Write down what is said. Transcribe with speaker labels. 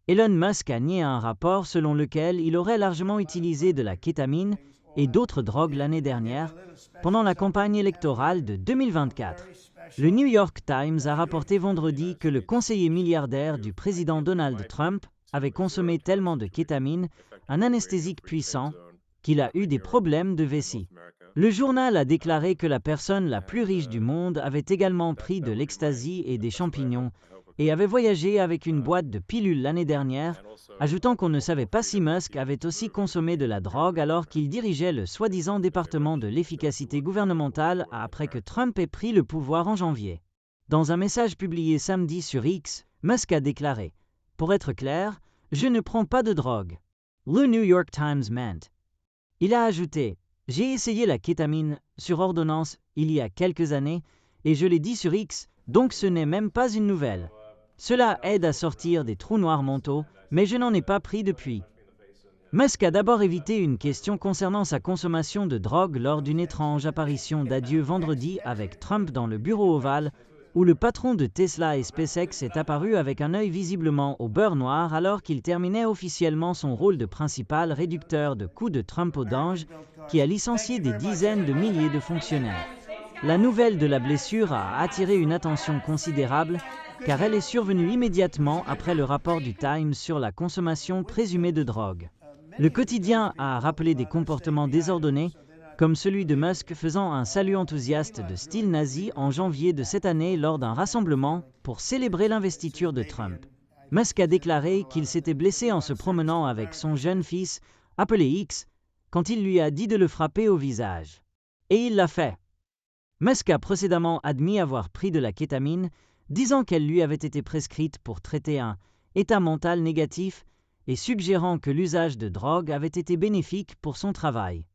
Speaker 1: Elon Musk a nié un rapport selon lequel il aurait largement utilisé de la kétamine et d'autres drogues l'année dernière, pendant la campagne électorale de 2024. Le New York Times a rapporté vendredi que le conseiller milliardaire du président Donald Trump avait consommé tellement de kétamine, un anesthésique puissant, qu'il a eu des problèmes de vessie. Le journal a déclaré que la personne la plus riche du monde avait également pris de l'ecstasy et des champignons et avait voyagé avec une boîte de pilules l'année dernière, ajoutant qu'on ne savait pas si Musk avait aussi consommé de la drogue alors qu'il dirigeait le soi-disant département de l'efficacité gouvernementale après que Trump ait pris le pouvoir en janvier. Dans un message publié samedi sur X, Musk a déclaré « Pour être clair, je ne prends pas de drogue. » Le New York Times ment. Il a ajouté « J'ai essayé la kétamine sur ordonnance il y a quelques années et je l'ai dit sur X, donc ce n'est même pas une nouvelle. Cela aide à sortir des trous noirs mentaux, mais je n'en ai pas pris depuis. » Musk a d'abord évité une question concernant sa consommation de drogue lors d'une étrange apparition d'adieu vendredi avec Trump dans le bureau ovale, où le patron de Tesla et SpaceX est apparu avec un œil visiblement au beurre noir alors qu'il terminait officiellement son rôle de principal réducteur de coûts de Trump aux Dange, qui a licencié des dizaines de milliers de fonctionnaires. La nouvelle de la blessure a attiré une attention considérable, car elle est survenue immédiatement après le rapport du Times sur la consommation présumée de drogue. Le quotidien a rappelé des comportements désordonnés, comme celui de Musk faisant un salut enthousiaste de style nazi en janvier de cette année lors d'un rassemblement pour célébrer l'investiture de Trump. Musk a déclaré qu'il s'était blessé en se promenant avec son jeune fils, appelé X, quand il lui a dit de le frapper au visage. Et il l'a fait. Musk a précédemment admis avoir pris de la kétamine, disant qu'elle lui avait été prescrite pour traiter un état mental négatif et suggérant que l'usage de drogue avait été bénéfique pour son travail.